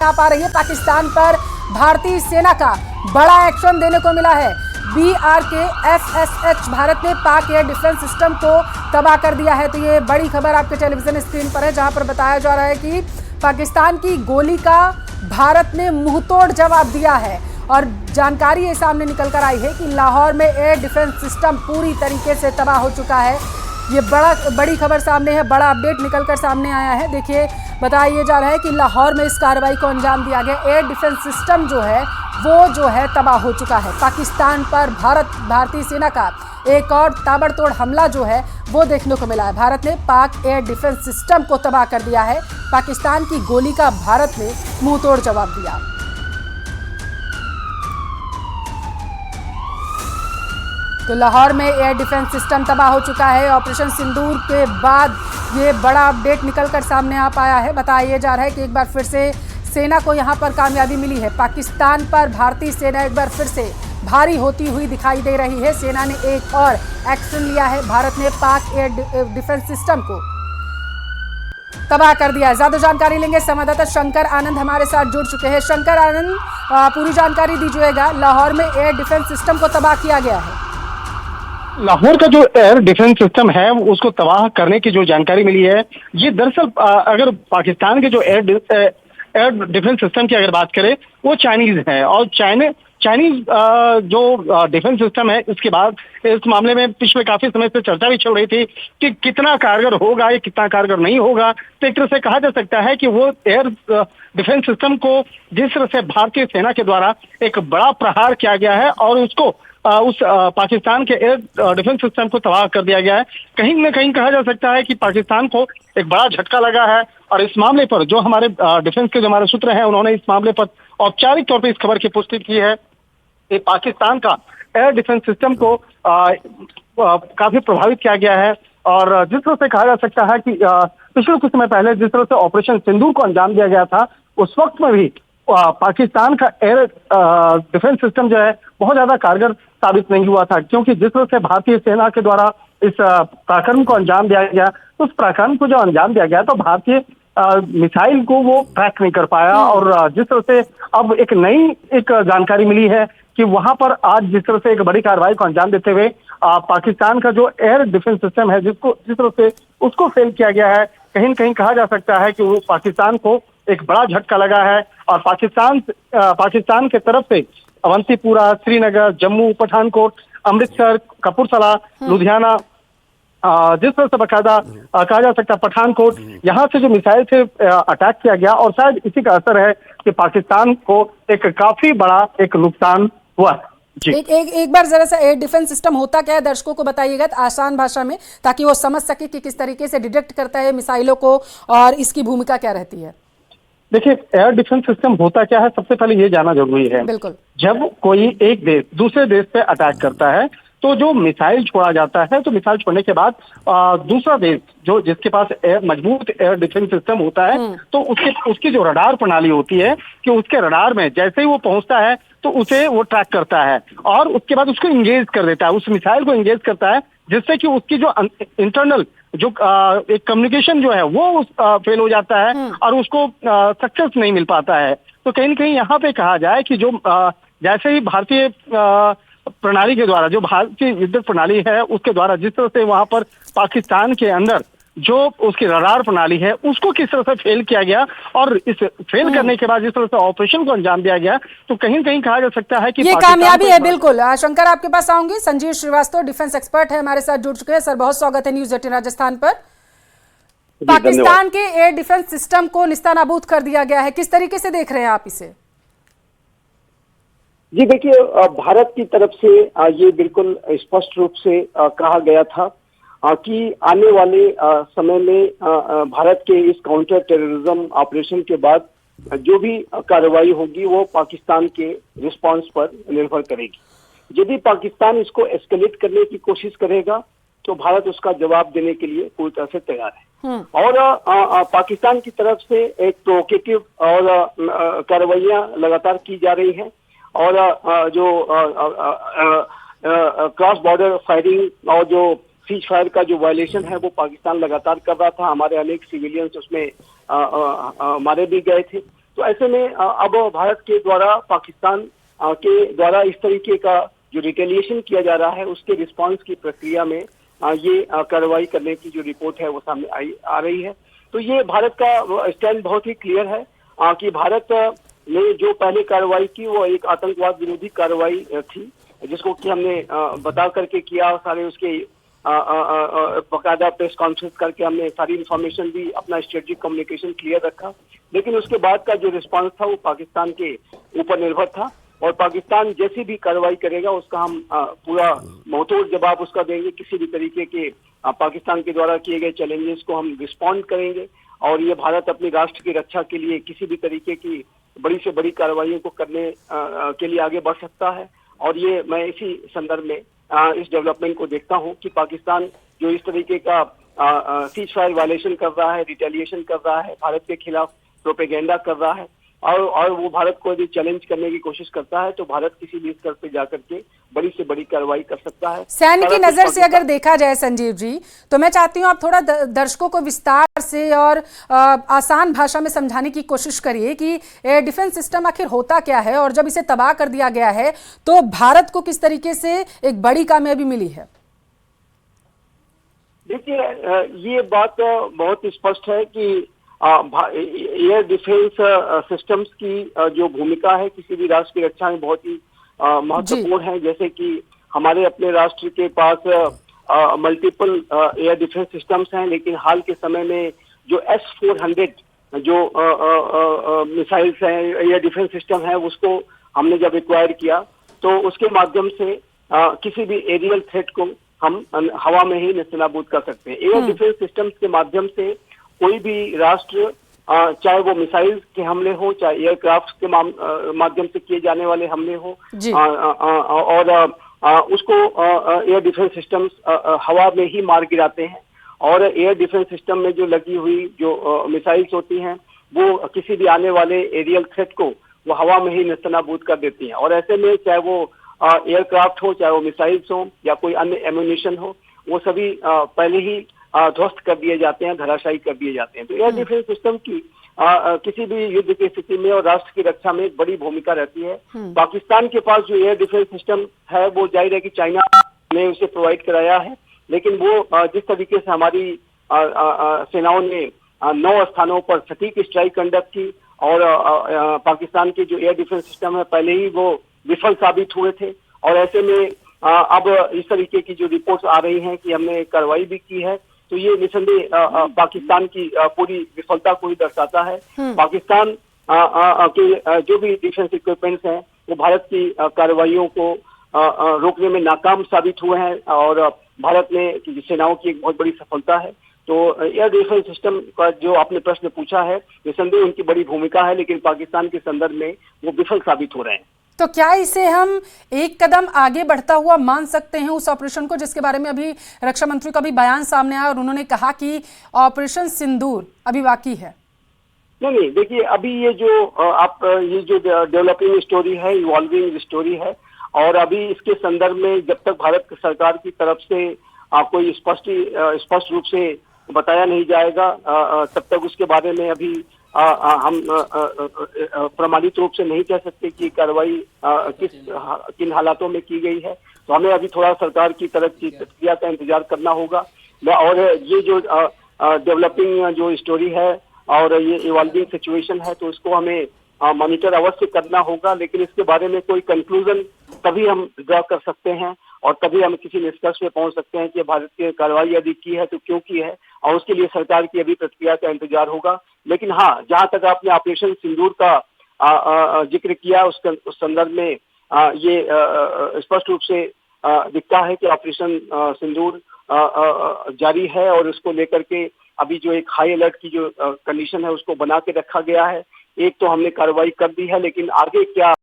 आ पा रही है। पाकिस्तान पर भारतीय सेना का बड़ा एक्शन देने को मिला है। BRK-FSH भारत ने पाक एयर डिफेंस सिस्टम को तबाह कर दिया है। तो ये बड़ी खबर आपके टेलीविजन स्क्रीन पर है, जहां पर बताया जा रहा है कि पाकिस्तान की गोली का भारत ने मुंहतोड़ जवाब दिया है। और जानकारी ये सामने निकल कर आई है कि लाहौर में एयर डिफेंस सिस्टम पूरी तरीके से तबाह हो चुका है। ये बड़ी खबर सामने है, बड़ा अपडेट निकलकर सामने आया है। देखिए, बताया जा रहा है कि लाहौर में इस कार्रवाई को अंजाम दिया गया। एयर डिफेंस सिस्टम जो है तबाह हो चुका है। पाकिस्तान पर भारतीय सेना का एक और ताबड़तोड़ हमला जो है वो देखने को मिला है। भारत ने पाक एयर डिफेंस सिस्टम को तबाह कर दिया है। पाकिस्तान की गोली का भारत ने मुंहतोड़ जवाब दिया। तो लाहौर में एयर डिफेंस सिस्टम तबाह हो चुका है। ऑपरेशन सिंदूर के बाद ये बड़ा अपडेट निकलकर सामने आ पाया है। बताया जा रहा है कि एक बार फिर से सेना को यहां पर कामयाबी मिली है। पाकिस्तान पर भारतीय सेना एक बार फिर से भारी होती हुई दिखाई दे रही है। सेना ने एक और एक्शन लिया है। भारत ने पाक एयर डिफेंस सिस्टम को तबाह कर दिया है। ज्यादा जानकारी लेंगे, संवाददाता शंकर आनंद हमारे साथ जुड़ चुके हैं। शंकर आनंद, पूरी जानकारी दीजिएगा। लाहौर में एयर डिफेंस सिस्टम को तबाह किया गया है। लाहौर का जो एयर डिफेंस सिस्टम है उसको तबाह करने की जो जानकारी मिली है, ये दरअसल अगर पाकिस्तान के जो एयर डिफेंस सिस्टम की अगर बात करें वो चाइनीज है। और चाइनीज जो डिफेंस सिस्टम है, इसके बाद इस मामले में पिछले काफी समय से चर्चा भी चल रही थी कि कितना कारगर होगा या कितना कारगर नहीं होगा। तो एक तरह से कहा जा सकता है कि वो एयर डिफेंस सिस्टम को जिस तरह से भारतीय सेना के द्वारा एक बड़ा प्रहार किया गया है और उसको उस पाकिस्तान के एयर डिफेंस सिस्टम को तबाह कर दिया गया है। कहीं न कहीं कहा जा सकता है कि पाकिस्तान को एक बड़ा झटका लगा है। और इस मामले पर जो हमारे डिफेंस के जो हमारे सूत्र हैं, उन्होंने इस मामले पर औपचारिक तौर पर इस खबर की पुष्टि की है कि पाकिस्तान का एयर डिफेंस सिस्टम को काफी प्रभावित किया गया है। और जिस तरह से कहा जा सकता है कि पिछले कुछ समय पहले जिस तरह से ऑपरेशन सिंदूर को अंजाम दिया गया था, उस वक्त में भी पाकिस्तान का एयर डिफेंस सिस्टम जो है बहुत ज्यादा कारगर साबित नहीं हुआ था, क्योंकि जिस तरह से भारतीय सेना के द्वारा इस पराक्रम को अंजाम दिया गया, तो उस पराक्रम को जो अंजाम दिया गया तो भारतीय मिसाइल को वो ट्रैक नहीं कर पाया। और जिस तरह से अब एक नई जानकारी मिली है कि वहां पर आज जिस तरह से एक बड़ी कार्रवाई को अंजाम देते हुए पाकिस्तान का जो एयर डिफेंस सिस्टम है जिस तरह से उसको फेल किया गया है, कहीं न कहीं कहा जा सकता है कि वो पाकिस्तान को एक बड़ा झटका लगा है। और पाकिस्तान के तरफ से अवंतीपुरा, श्रीनगर, जम्मू, पठानकोट, अमृतसर, कपूरथला, लुधियाना, जिस तरह से बकायदा कहा जा सकता है पठानकोट, यहाँ से जो मिसाइल से अटैक किया गया और शायद इसी का असर है कि पाकिस्तान को एक काफी बड़ा एक नुकसान हुआ। जी, एक बार जरा सा एयर डिफेंस सिस्टम होता क्या है दर्शकों को बताइएगा आसान भाषा में, ताकि वो समझ सके कि किस तरीके से डिटेक्ट करता है मिसाइलों को और इसकी भूमिका क्या रहती है। देखिए, एयर डिफेंस सिस्टम होता क्या है, सबसे पहले ये जानना जरूरी है। बिल्कुल। जब कोई एक देश दूसरे देश पे अटैक करता है तो जो मिसाइल छोड़ा जाता है, तो मिसाइल छोड़ने के बाद दूसरा देश जो जिसके पास मजबूत एयर डिफेंस सिस्टम होता है, तो उसकी जो रडार प्रणाली होती है कि उसके रडार में जैसे ही वो पहुंचता है तो उसे वो ट्रैक करता है और उसके बाद उसको इंगेज कर देता है, उस मिसाइल को इंगेज करता है, जिससे कि उसकी जो इंटरनल जो एक कम्युनिकेशन जो है वो फेल हो जाता है और उसको सक्सेस नहीं मिल पाता है। तो कहीं न कहीं यहाँ पे कहा जाए कि जो जैसे ही भारतीय प्रणाली के द्वारा, जो भारतीय युद्धक प्रणाली है उसके द्वारा जिस तरह से वहां पर पाकिस्तान के अंदर जो उसकी रडार प्रणाली है उसको किस तरह से फेल किया गया और इस फेल करने के बाद जिस तरह से ऑपरेशन को अंजाम दिया गया, तो कहीं न कहीं कहा जा सकता है कि ये कामयाबी है। बिल्कुल शंकर, आपके पास आऊंगी। संजीव श्रीवास्तव डिफेंस एक्सपर्ट है, हमारे साथ जुड़ चुके हैं। सर, बहुत स्वागत है न्यूज़ 18 राजस्थान पर। पाकिस्तान के एयर डिफेंस सिस्टम को निस्तानाबूद कर दिया गया है, किस तरीके से देख रहे हैं आप इसे? जी देखिए, भारत की तरफ से ये बिल्कुल स्पष्ट रूप से कहा गया था कि आने वाले समय में भारत के इस काउंटर टेररिज्म ऑपरेशन के बाद जो भी कार्रवाई होगी वो पाकिस्तान के रिस्पांस पर निर्भर करेगी। यदि पाकिस्तान इसको एस्केलेट करने की कोशिश करेगा तो भारत उसका जवाब देने के लिए पूरी तरह से तैयार है। और पाकिस्तान की तरफ से एक प्रोवोकेटिव और कार्रवाइयां लगातार की जा रही हैं और जो क्रॉस बॉर्डर फायरिंग और जो सीज फायर का जो वायलेशन है वो पाकिस्तान लगातार कर रहा था। हमारे अनेक सिविलियंस उसमें मारे भी गए थे। तो ऐसे में अब भारत के द्वारा पाकिस्तान के द्वारा इस तरीके का जो रिटेलिएशन किया जा रहा है उसके रिस्पांस की प्रक्रिया में ये कार्रवाई करने की जो रिपोर्ट है वो सामने आ रही है। तो ये भारत का स्टैंड बहुत ही क्लियर है कि भारत ने जो पहले कार्रवाई की वो एक आतंकवाद विरोधी कार्रवाई थी, जिसको कि हमने बता करके किया, सारे उसके बाकायदा प्रेस कॉन्फ्रेंस करके हमने सारी इंफॉर्मेशन दी, अपना स्ट्रेटेजिक कम्युनिकेशन क्लियर रखा। लेकिन उसके बाद का जो रिस्पांस था वो पाकिस्तान के ऊपर निर्भर था, और पाकिस्तान जैसी भी कार्रवाई करेगा उसका हम पूरा मुंहतोड़ जवाब उसका देंगे। किसी भी तरीके के पाकिस्तान के द्वारा किए गए चैलेंजेस को हम रिस्पॉन्ड करेंगे, और ये भारत अपने राष्ट्र की रक्षा के लिए किसी भी तरीके की बड़ी से बड़ी कार्रवाइयों को करने के लिए आगे बढ़ सकता है। और ये मैं इसी संदर्भ में इस डेवलपमेंट को देखता हूं कि पाकिस्तान जो इस तरीके का सीज फायर वायलेशन कर रहा है, रिटेलिएशन कर रहा है, भारत के खिलाफ प्रोपेगेंडा कर रहा है, और वो भारत को यदि चैलेंज करने की कोशिश करता है तो भारत किसी भी स्तर पे जाकर के बड़ी से बड़ी कार्रवाई कर सकता है। सैन्य की नजर से अगर देखा जाए संजीव जी, तो मैं चाहती हूं आप थोड़ा दर्शकों को विस्तार से और आसान भाषा में समझाने की कोशिश करिए कि एयर डिफेंस सिस्टम आखिर होता क्या है, और जब इसे तबाह कर दिया गया है तो भारत को किस तरीके से एक बड़ी कामयाबी मिली है। देखिए, ये बात बहुत स्पष्ट है कि एयर डिफेंस सिस्टम्स की जो भूमिका है किसी भी राष्ट्र की रक्षा में बहुत ही महत्वपूर्ण है। जैसे कि हमारे अपने राष्ट्र के पास मल्टीपल एयर डिफेंस सिस्टम्स हैं, लेकिन हाल के समय में जो S-400 जो मिसाइल्स हैं, एयर डिफेंस सिस्टम है, उसको हमने जब एक्वायर किया तो उसके माध्यम से किसी भी एरियल थ्रेट को हम हवा में ही नेस्तनाबूद कर सकते हैं। एयर डिफेंस सिस्टम्स के माध्यम से कोई भी राष्ट्र, चाहे वो मिसाइल के हमले हो, चाहे एयरक्राफ्ट के माध्यम से किए जाने वाले हमले हो, और उसको एयर डिफेंस सिस्टम्स हवा में ही मार गिराते हैं। और एयर डिफेंस सिस्टम में जो लगी हुई जो मिसाइल्स होती हैं वो किसी भी आने वाले एरियल थ्रेट को वो हवा में ही नेस्तनाबूद कर देती हैं। और ऐसे में चाहे वो एयरक्राफ्ट हो, चाहे वो मिसाइल्स हो, या कोई अन्य एम्यूनिशन हो, वो सभी पहले ही ध्वस्त कर दिए जाते हैं, धराशायी कर दिए जाते हैं। तो एयर डिफेंस सिस्टम की किसी भी युद्ध की स्थिति में और राष्ट्र की रक्षा में एक बड़ी भूमिका रहती है। पाकिस्तान के पास जो एयर डिफेंस सिस्टम है वो जाहिर है कि चाइना ने उसे प्रोवाइड कराया है, लेकिन वो जिस तरीके से हमारी सेनाओं ने 9 स्थानों पर सटीक स्ट्राइक कंडक्ट की, और पाकिस्तान के जो एयर डिफेंस सिस्टम है पहले ही वो विफल साबित हुए थे। और ऐसे में अब इस तरीके की जो रिपोर्ट्स आ रही हैं कि हमने कार्रवाई भी की है, तो ये निसंदेह पाकिस्तान की पूरी विफलता को ही दर्शाता है। पाकिस्तान के जो भी डिफेंस इक्विपमेंट्स हैं वो भारत की कार्रवाइयों को रोकने में नाकाम साबित हुए हैं, और भारत में सेनाओं की एक बहुत बड़ी सफलता है। तो एयर डिफेंस सिस्टम का जो आपने प्रश्न पूछा है, निसंदेह उनकी बड़ी भूमिका है, लेकिन पाकिस्तान के संदर्भ में वो विफल साबित हो रहे हैं। तो क्या इसे हम एक कदम आगे बढ़ता हुआ मान सकते हैं उस ऑपरेशन को, जिसके बारे में अभी रक्षा मंत्री का भी बयान सामने आया और उन्होंने कहा कि ऑपरेशन सिंदूर अभी बाकी है? नहीं, देखिए, अभी ये जो डेवलपिंग स्टोरी है, इवॉल्विंग स्टोरी है, और अभी इसके संदर्भ में जब तक भारत सरकार की तरफ से कोई स्पष्ट रूप से बताया नहीं जाएगा, तब तक उसके बारे में अभी हम प्रमाणित रूप से नहीं कह सकते कि कार्रवाई किन हालातों में की गई है। तो हमें अभी थोड़ा सरकार की तरफ की प्रतिक्रिया का इंतजार करना होगा। और ये जो डेवलपिंग जो स्टोरी है और ये इवॉल्विंग सिचुएशन है, तो इसको हमें मॉनिटर अवश्य करना होगा, लेकिन इसके बारे में कोई कंक्लूजन तभी हम ड्रॉ कर सकते हैं और तभी हम किसी निष्कर्ष में पहुंच सकते हैं कि भारत की कार्रवाई यदि की है तो क्यों की है, और उसके लिए सरकार की अभी प्रतिक्रिया का इंतजार होगा। लेकिन हाँ, जहां तक आपने ऑपरेशन सिंदूर का जिक्र किया, उस संदर्भ में ये स्पष्ट रूप से दिखता है कि ऑपरेशन सिंदूर जारी है, और उसको लेकर के अभी जो एक हाई अलर्ट की जो कंडीशन है उसको बना के रखा गया है। एक तो हमने कार्रवाई कर दी है, लेकिन आगे क्या